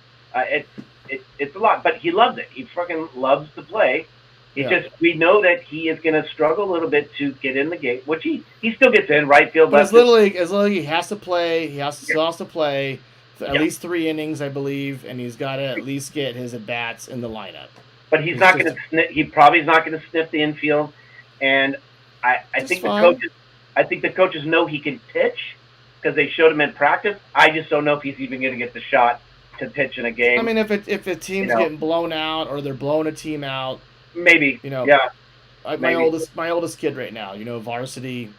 It's a lot, but he loves it. He fucking loves to play. It's just we know that he is going to struggle a little bit to get in the game, which he still gets in right field. But as little league, he has to play. Still has to play at least 3 innings, I believe, and he's got to at least get his at bats in the lineup. But he's not going to. He probably is not going to sniff the infield, and I think the coaches know he can pitch because they showed him in practice. I just don't know if he's even going to get the shot to pitch in a game. I mean, if a team's getting blown out or they're blowing a team out, maybe. Yeah. My oldest kid right now, varsity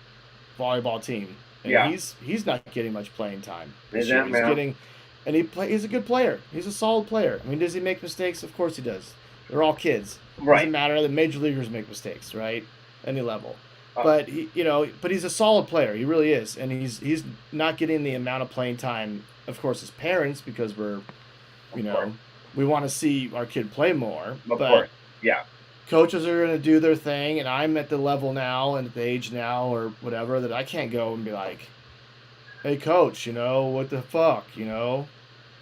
volleyball team, and he's not getting much playing time. He's getting, and he's a good player. He's a solid player. I mean, does he make mistakes? Of course he does. They're all kids. Right. Doesn't matter. The major leaguers make mistakes, right? Any level. But but he's a solid player. He really is, and he's not getting the amount of playing time. Of course, as parents, because we're, we want to see our kid play more. Of course, yeah. Coaches are going to do their thing, and I'm at the level now and at the age now or whatever that I can't go and be like, "Hey, coach, what the fuck, And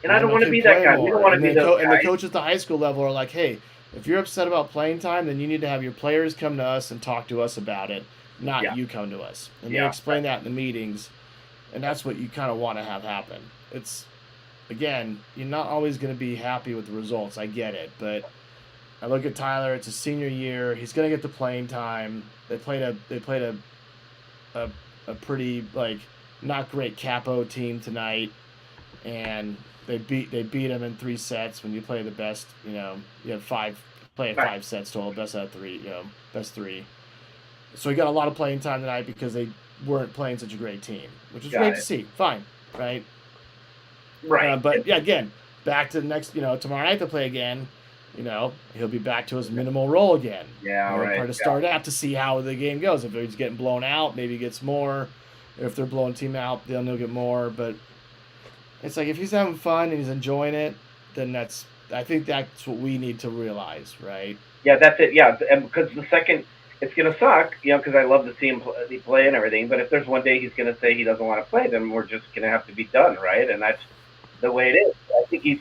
I don't want to be that guy. We don't want to be those guys. And the coaches at the high school level are like, "Hey, if you're upset about playing time, then you need to have your players come to us and talk to us about it, not you come to us." And they explain that in the meetings, and that's what you kind of want to have happen. It's, again, you're not always going to be happy with the results. I get it, but I look at Tyler. It's his senior year. He's going to get the playing time. They played a pretty not great Capo team tonight, and they beat him in 3 sets. When you play the best, you have 5 sets total, best out of 3, best 3. So he got a lot of playing time tonight because they weren't playing such a great team, which is great to see. Fine, right? Right. But again, back to the next. Tomorrow night they'll play again. He'll be back to his minimal role again. Yeah, right. Part to start out to see how the game goes. If he's getting blown out, maybe he gets more. If they're blowing team out, then he'll get more. But it's like if he's having fun and he's enjoying it, then I think that's what we need to realize, right? Yeah, that's it. Yeah, and because the second it's gonna suck, because I love to see him play and everything. But if there's one day he's gonna say he doesn't want to play, then we're just gonna have to be done, right? And that's the way it is. I think he's.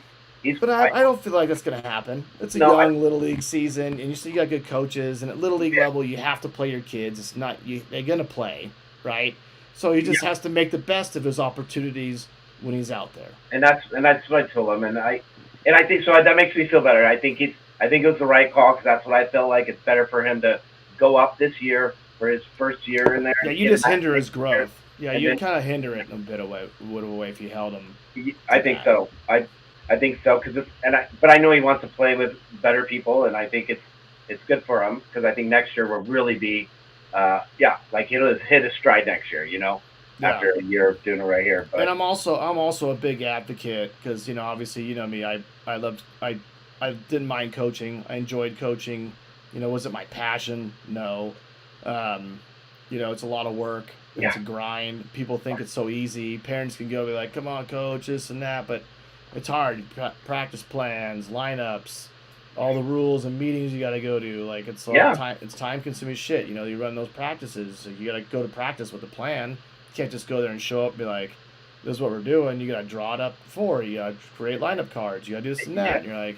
But I don't feel like that's going to happen. It's a young Little League season, and you got good coaches. And at Little League level, you have to play your kids. It's not they're going to play, right? So he just has to make the best of his opportunities when he's out there. And that's what I told him. And I think so. That makes me feel better. I think it was the right call because that's what I felt like. It's better for him to go up this year for his first year in there. Yeah, you just hinder his growth. Yeah, you kind of hinder it a bit away if you held him. I think so. I think so but I know he wants to play with better people, and I think it's good for him because I think next year will really be, he'll hit his stride next year, after a year of doing it right here. But. And I'm also a big advocate because obviously me, I didn't mind coaching, I enjoyed coaching, was it my passion? No, it's a lot of work. It's a grind. People think it's so easy. Parents can go be like, "Come on, coach, this and that," but it's hard. Practice plans, lineups, all the rules and meetings you got to go to. Like it's time. It's time-consuming shit. You run those practices. So you got to go to practice with a plan. You can't just go there and show up and be like, "This is what we're doing." You got to draw it up before. You got to create lineup cards. You got to do this and that. And you're like,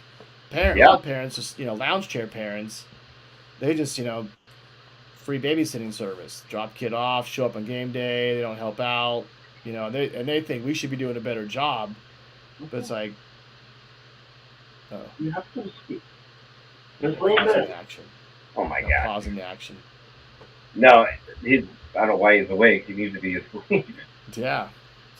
a lot of parents, just lounge chair parents, they just free babysitting service. Drop kid off, show up on game day. They don't help out. They think we should be doing a better job. But it's like, you have to speak. Action. Oh my God! Pausing the action. No, I don't know why he's awake. He needs to be asleep. Yeah.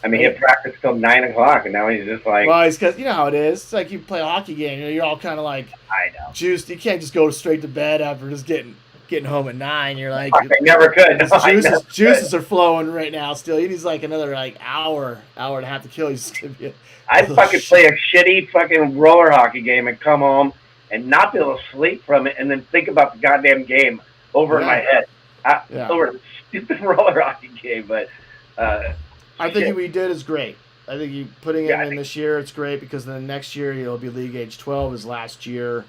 I mean, he had practice till 9 o'clock, and now he's just like. Well, it's because you know how it is. It's like you play a hockey game. You know, you're all kind of like I know. juiced. You can't just go straight to bed after just getting home at 9. You're like, I never could. No, juices are flowing right now. Still, he needs like another like hour and a half to kill. He's gonna be I'd fucking play a shitty fucking roller hockey game and come home and not be able to sleep from it, and then think about the goddamn game over in my head. Over the stupid roller hockey game, but. I think what he did is great. I think you putting him in this year, it's great because then next year he'll be league age 12, his last year.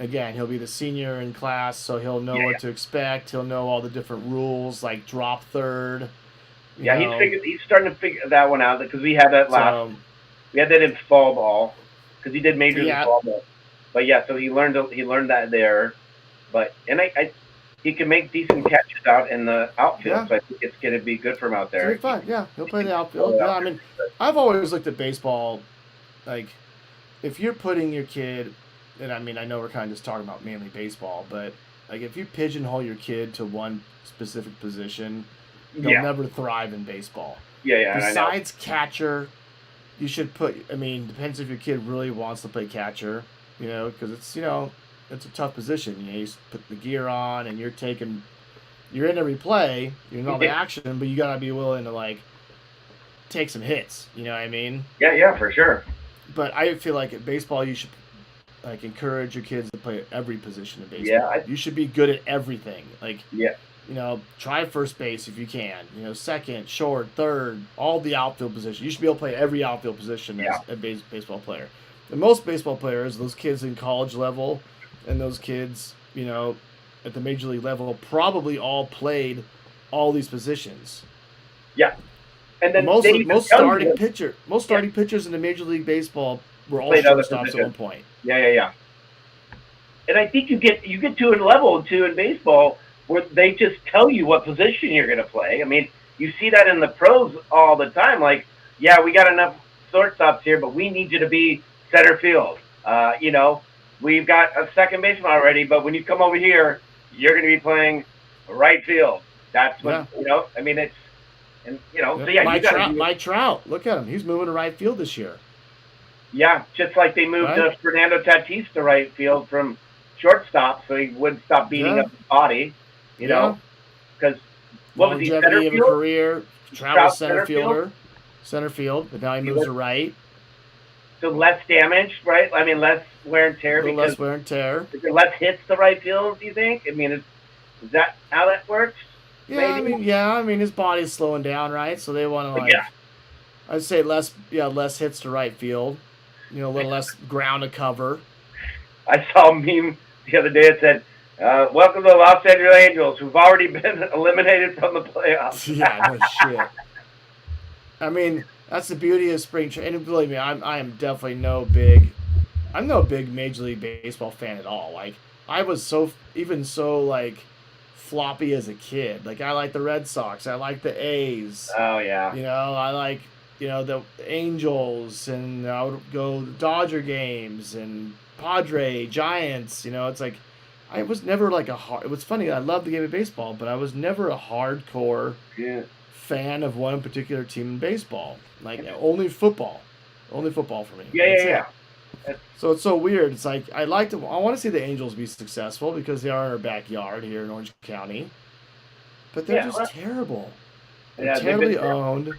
Again, he'll be the senior in class, so he'll know what to expect. He'll know all the different rules, like drop third. He's starting to figure that one out because we had that we had that in fall ball because he did majors in fall ball. But yeah, so he learned that there. But he can make decent catches out in the outfield, so I think it's going to be good for him out there. It'll be fun. Yeah, he'll play the outfield. Yeah, I mean, I've always looked at baseball, like, if you're putting your kid, and I mean, I know we're kind of just talking about mainly baseball, but, like, if you pigeonhole your kid to one specific position, they'll never thrive in baseball. Yeah. Besides catcher, you should depends if your kid really wants to play catcher, you know, because it's, it's a tough position. You know, you put the gear on and you're in every play, you're in all the action, but you gotta be willing to like take some hits. You know what I mean? Yeah, for sure. But I feel like at baseball, you should like encourage your kids to play every position in baseball. Yeah, you should be good at everything. Like, try first base if you can. You know, second, short, third, all the outfield positions. You should be able to play every outfield position as a baseball player. And most baseball players, those kids in college level. And those kids, at the major league level, probably all played all these positions. Yeah, and then most starting pitchers in the Major League Baseball were all shortstops at one point. Yeah. And I think you get to a level too in baseball where they just tell you what position you're going to play. I mean, you see that in the pros all the time. Like, we got enough shortstops here, but we need you to be center field. We've got a second baseman already, but when you come over here, you're going to be playing right field. That's what, I mean, it's, and, Mike Trout, look at him. He's moving to right field this year. Yeah, just like they moved Fernando Tatis to right field from shortstop so he wouldn't stop beating up his body, you know, because what was he, center field? Of a career, Trout was center field, but now he moves to right. So less damage, right? I mean, less wear and tear. Less wear and tear. Is there less hits to right field, do you think? I mean, is that how that works? Yeah, maybe? I mean, his body's slowing down, right? So they want to, I'd say less hits to right field. A little less ground to cover. I saw a meme the other day that said, welcome to the Los Angeles Angels, who've already been eliminated from the playoffs. Yeah, no shit. I mean, that's the beauty of spring training. And believe me, I am definitely no big Major League Baseball fan at all. Like, I was so floppy as a kid. Like, I like the Red Sox. I like the A's. Oh, yeah. I like, the Angels, and I would go to Dodger games and Padre, Giants. It's like, I was never like it was funny. I loved the game of baseball, but I was never a hardcore fan of one particular team in baseball. Like, only football for me. Yeah. So it's so weird. It's like I want to see the Angels be successful because they are in our backyard here in Orange County, but they're just terrible. They're terribly owned.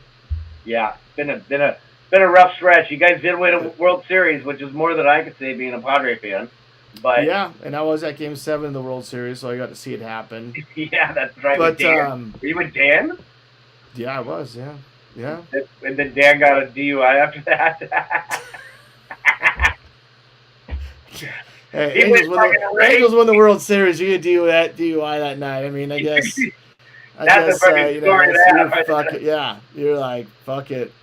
Yeah, been a rough stretch. You guys did win a World Series, which is more than I could say being a Padre fan. But and I was at Game 7 of the World Series, so I got to see it happen. Yeah, that's right. But were you with Dan? Yeah, I was. Yeah. And then Dan got a DUI after that. Hey, Angels won the World Series. You get DUI that night. I mean, I guess. That's a fucking story to have. Fuck it. Yeah, you're like, fuck it.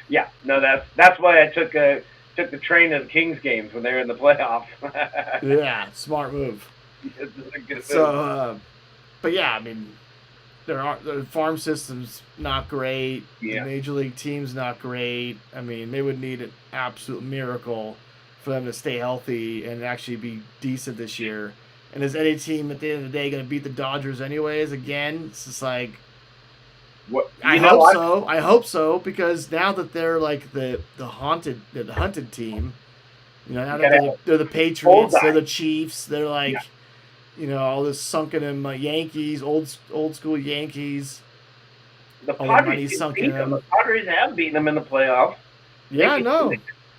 Yeah, no, that's why I took the train to the Kings games when they were in the playoffs. Yeah, smart move. So, but yeah, I mean, the farm system's not great. Yeah. The Major League team's not great. I mean, they would need an absolute miracle for them to stay healthy and actually be decent this year. And is any team at the end of the day going to beat the Dodgers anyways? Again, it's just like, I hope so. I hope so, because now that they're like the hunted team, now that they're the Patriots, they're the Chiefs, they're like, all this sunken in Yankees, old school Yankees. The Padres The Padres have beaten them in the playoffs. Yeah, no.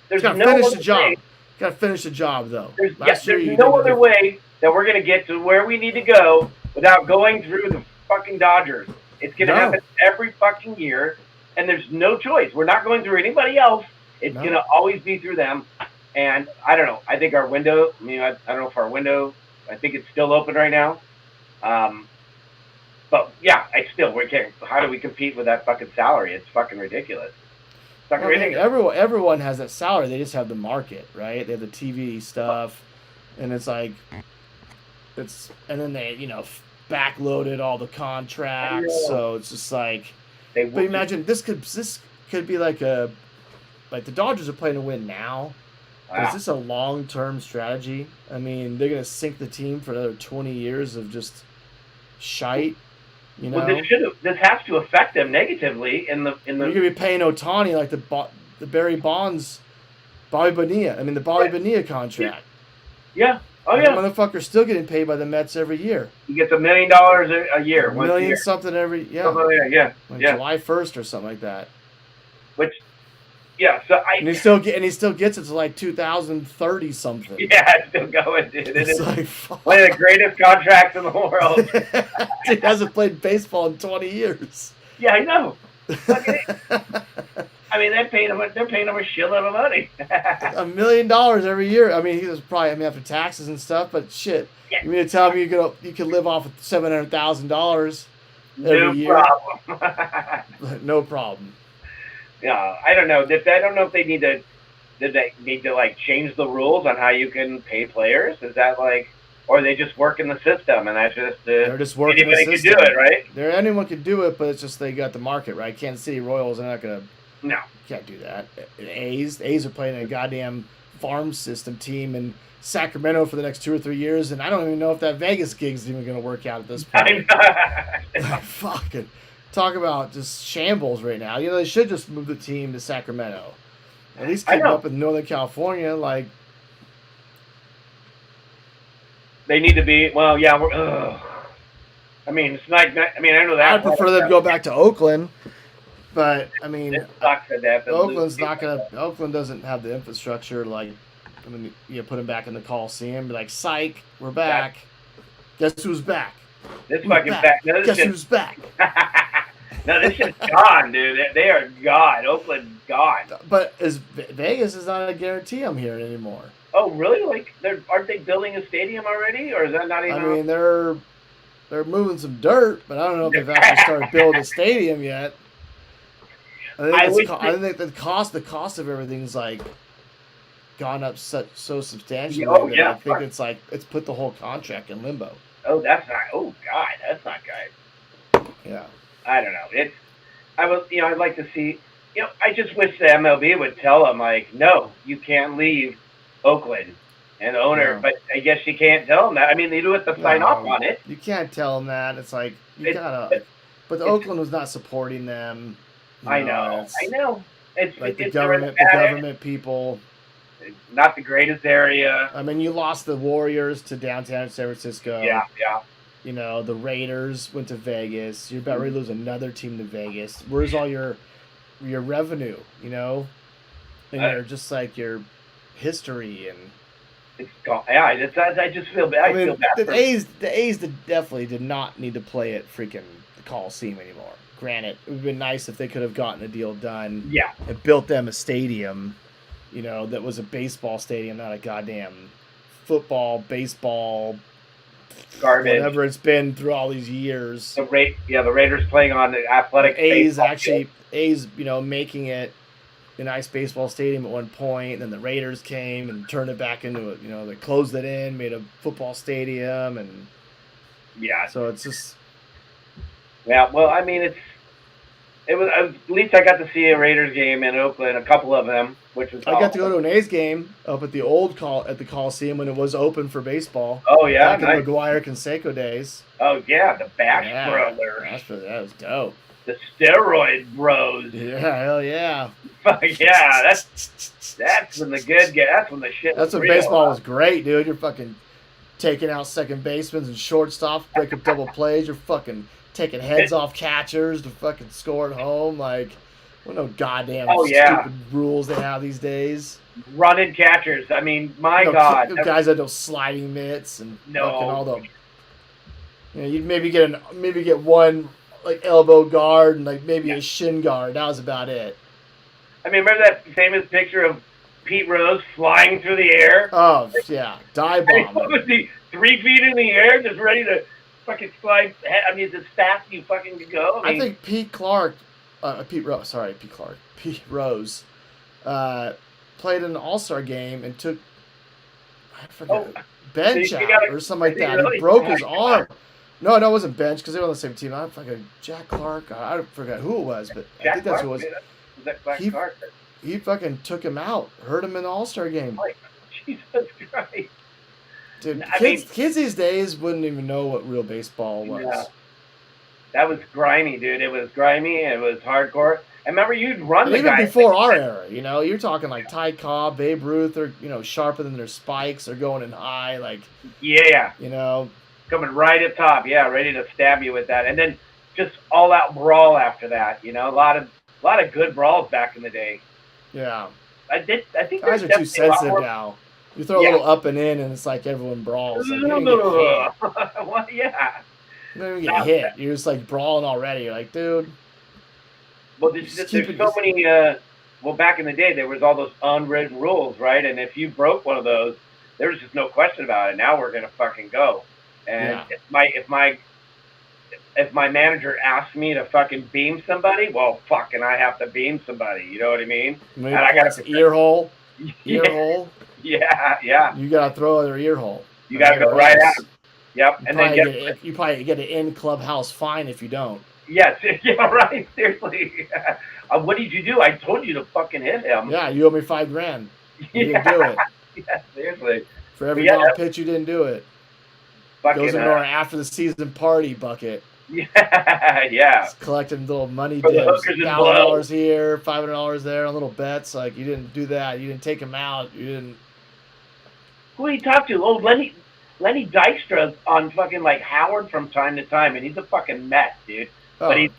There's got to finish the job. Got to finish the job, though. There's no other way that we're going to get to where we need to go without going through the fucking Dodgers. It's going to happen every fucking year, and there's no choice. We're not going through anybody else. It's going to always be through them. And I don't know. I think our window, I don't know if our window, I think it's still open right now. But yeah, we can't. How do we compete with that fucking salary? It's fucking ridiculous. It's fucking ridiculous. Everyone has that salary. They just have the market, right? They have the TV stuff, and it's like, and then they, backloaded all the contracts. So it's just like, but imagine this could be like the Dodgers are playing to win now. Wow. Is this a long-term strategy? I mean, they're gonna sink the team for another 20 years of just shite. Well, this has to affect them negatively in the. You're gonna be paying Ohtani like the Barry Bonds, Bobby Bonilla. I mean, the Bobby Bonilla contract. Yeah. Oh yeah. The motherfucker's still getting paid by the Mets every year. He gets $1 million a year. $1 million something every July 1st or something like that. Which. Yeah, so and he still gets it to like 2030 something. Yeah, it's still going, dude. It's like, one of the greatest contracts in the world. Dude hasn't played baseball in 20 years. Yeah, I know. I mean, they're paying him a shitload of money. $1 million every year. I mean, he was probably after taxes and stuff, but shit. Yeah. You mean to tell me you could live off of $700,000 every year? No problem. No problem. Yeah, I don't know. I don't know if they need to. Did they need to like change the rules on how you can pay players? Is that like, or they just work in the system and that's just they're just working the system. Anyone can do it, right? Anyone can do it, but it's just they got the market, right? Kansas City Royals are not gonna. No, can't do that. A's are playing a goddamn farm system team in Sacramento for the next 2 or 3 years, and I don't even know if that Vegas gig's even gonna work out at this point. Fucking. Talk about just shambles right now. They should just move the team to Sacramento. At least keep up in Northern California. Like, they need to be. Well, yeah. I mean, it's not. I mean, I know that. I'd prefer them to go back to Oakland, but I mean, it sucks that Oakland's not gonna. Oakland doesn't have the infrastructure. Like, I mean, put them back in the Coliseum. Be like, psych, we're back. Guess who's back? This fucking back. Guess who's back? No, this shit's gone, dude. They are gone. Oakland's gone. But Vegas is not a guarantee I'm hearing anymore. Oh, really? Like, aren't they building a stadium already, or is that not even? I mean, they're moving some dirt, but I don't know if they've actually started building a stadium yet. I think the cost of everything's like gone up so substantially. Oh yeah. I think it's put the whole contract in limbo. Oh, that's not. Oh God, that's not good. Yeah. I don't know. I'd like to see, I just wish the MLB would tell them, like, no, you can't leave Oakland and the owner, but I guess you can't tell them that. I mean, they do have to sign off on it. You can't tell them that. It's like, but Oakland was not supporting them. I know. It's like the government people. Not the greatest area. I mean, you lost the Warriors to downtown San Francisco. Yeah. The Raiders went to Vegas. You're about ready to lose another team to Vegas. Where's all your revenue, And you're just like your history and it's gone. Yeah, I just feel bad. I feel bad. The A's definitely did not need to play at freaking the Coliseum anymore. Granted, it would have been nice if they could have gotten a deal done. Yeah. And built them a stadium, that was a baseball stadium, not a goddamn football, baseball, garbage. Whatever it's been through all these years. The Raiders playing on the athletic. A's making it a nice baseball stadium at one point. And then the Raiders came and turned it back into they closed it in, made a football stadium, and so it's just. Yeah, well, I mean, it was at least I got to see a Raiders game in Oakland, a couple of them, which was. I got to go to an A's game up at the at the Coliseum when it was open for baseball. Oh yeah, back in McGuire Canseco days. Oh yeah, the Bash Brothers. That was dope. The steroid bros. Yeah, hell yeah. Fuck yeah, that's when the good get. That's when the shit. That's when real, baseball was great, dude. You're fucking taking out second basemen and shortstops, breaking double plays. You're fucking taking heads off catchers to fucking score at home. Like, what no goddamn stupid rules they have these days. Running catchers. I mean, my God. Guys had those sliding mitts and fucking all the. You know, you'd maybe get one like elbow guard and like maybe a shin guard. That was about it. I mean, remember that famous picture of Pete Rose flying through the air? Oh yeah, dive bomb. What was he, 3 feet in the air, just ready to fucking slide? I mean, it's as fast as you fucking could go. I think Pete Rose played in an All-Star game and took, I forget, bench out or something like that. He broke his arm. No, it wasn't bench because they were on the same team. I fucking Jack Clark. I forgot who it was, but I think that's who it was. He fucking took him out, hurt him in the All-Star game. Like, Jesus Christ. Dude, kids these days wouldn't even know what real baseball was. Yeah. That was grimy, dude. It was grimy. It was hardcore. I remember you'd run the guys. Even before our era, you know, you're talking like Ty Cobb, Babe Ruth, or, you know, sharper than their spikes. They're going in high, like. Yeah. You know. Coming right up top, yeah, ready to stab you with that. And then just all-out brawl after that, you know. A lot of good brawls back in the day. Yeah. I think guys are too sensitive now. You throw a little up and in, and it's like everyone brawls. Like, Well, yeah. You don't even get hit. You're just like brawling already. You're like, dude. Well, there's so many. Well, back in the day, there was all those unwritten rules, right? And if you broke one of those, there was just no question about it. Now we're gonna fucking go. And if my manager asks me to fucking beam somebody, well, fucking I have to beam somebody. You know what I mean? And I got an ear hole. Ear hole. Yeah. You gotta throw their ear hole. You gotta go right at. Yep. And then you probably get an in-clubhouse fine if you don't. Yes. Yeah. Right. Seriously. What did you do? I told you to fucking hit him. Yeah. You owe me $5,000. You didn't do it. Yeah. Seriously. For every pitch, you didn't do it. Goes into our after the season party bucket. Yeah. Just collecting little money dips. $1,000 here, $500 there on little bets. Like, you didn't do that. You didn't take them out. You didn't. Who did you talk to? Oh, Lenny Dykstra's on fucking like Howard from time to time, and he's a fucking mess, dude. But he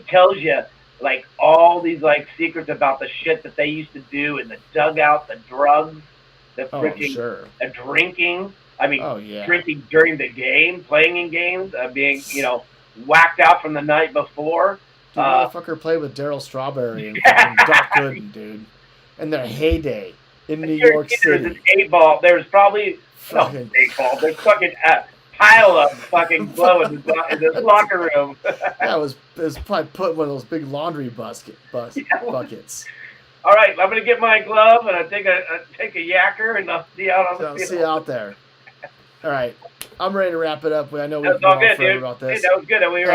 tells you like all these like secrets about the shit that they used to do in the dugout, the drugs, the freaking drinking. I mean, drinking during the game, playing in games, being, you know, whacked out from the night before. Dude, motherfucker played with Darryl Strawberry and Doc Gooden, dude. In their heyday in New York City. There's an 8-ball. There's probably no 8-ball. There's fucking pile of fucking blow in this locker room. It was probably put in one of those big laundry buckets. All right, I'm gonna get my glove and I take a yacker and I'll see out on the field. See you out there. All right, I'm ready to wrap it up. I know we've gone on forever about this. Hey, that was good. We were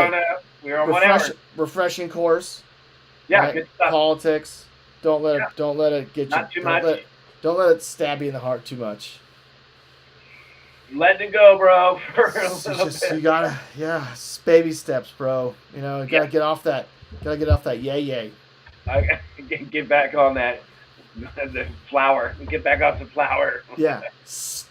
on 1 hour. Refreshing course. Yeah, right? Good stuff. Politics. Don't let it get Not too much. Don't let it stab you in the heart too much. Letting it go, bro. You gotta, it's baby steps, bro. You know, you gotta get off that. Yay. I get back on that. The flower. Get back off the flower. Yeah.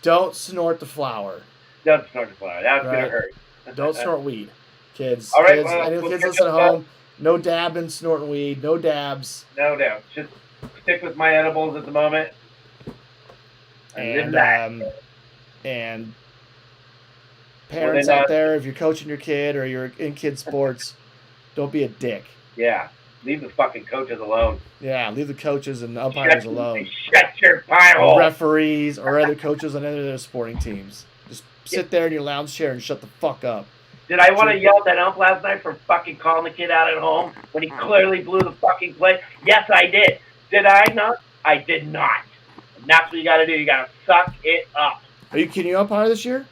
Don't snort the flower. Don't snort the flower. That's gonna hurt. Don't snort weed, kids. All right. Any kids listen at home? No dabbing, snorting weed. No dabs. No dabs. Just stick with my edibles at the moment. And parents out there, if you're coaching your kid or you're in kid sports, don't be a dick. Yeah. Leave the fucking coaches alone. Yeah, leave the coaches and umpires alone. Shut your pie hole. Or referees or other coaches on any of their sporting teams. Just sit there in your lounge chair and shut the fuck up. Did I want to yell at that ump last night for fucking calling the kid out at home when he clearly blew the fucking play? Yes, I did. Did I not? I did not. And that's what you got to do. You got to suck it up. Can you umpire this year?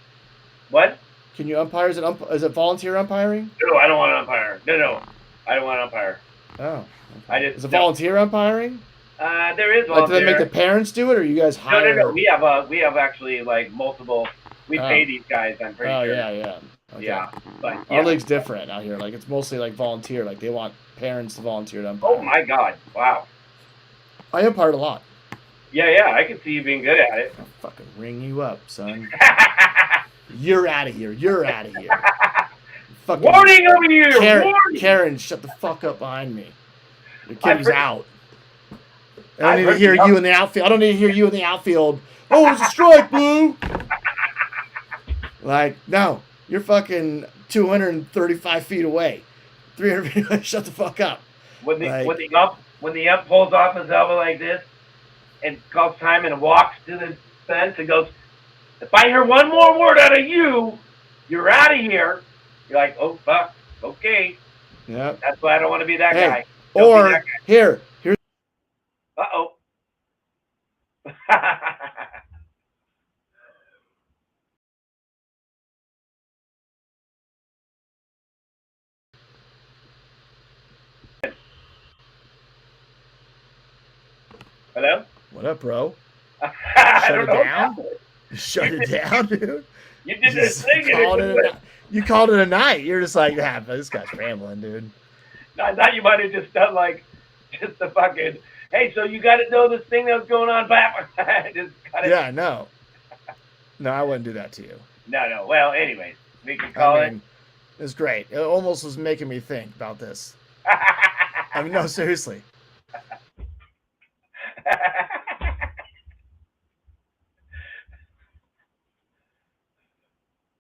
What? Can you umpire? Is it volunteer umpiring? No, I don't want to umpire. No. I don't want to umpire. Oh. Okay. Is it volunteer umpiring? There is volunteer. Like, do they make the parents do it, or you guys hire? No. We have actually like multiple. We pay these guys. I'm pretty sure. Yeah. Okay. Yeah, but Our yeah. league's different out here. Like, it's mostly like volunteer. Like, they want parents to volunteer to umpire. Oh my God! Wow. I umpired a lot. Yeah, I can see you being good at it. I'll fucking ring you up, son. You're out of here. You're out of here. Fucking Warning over here! Warning! Karen, shut the fuck up behind me. Your kid I've was heard- out. I don't I've need to heard hear the you in the outfield. I don't need to hear you in the outfield. Oh, it's a strike, Blue. Like, no, you're fucking 235 feet away. 300 feet away. Shut the fuck up. When the Like- when the ump pulls off his elbow like this and calls time and walks to the fence and goes, "If I hear one more word out of you, you're out of here." You're like, "Oh fuck, okay." Yep. That's why I don't want to be that Hey, guy. Don't be Or that here's guy. Uh-oh. Hello? what up, bro? I Shut don't it know. down? You shut it down, dude. You did this thing. And You called it a night. You're just like, yeah, but this guy's rambling, dude. I thought you might have just done like just the fucking, hey, so you got to know this thing that was going on back. Just cut it. Yeah, no. No, I wouldn't do that to you. No. Well, anyways, we can call I mean, it was great. It almost was making me think about this. I mean, no, seriously.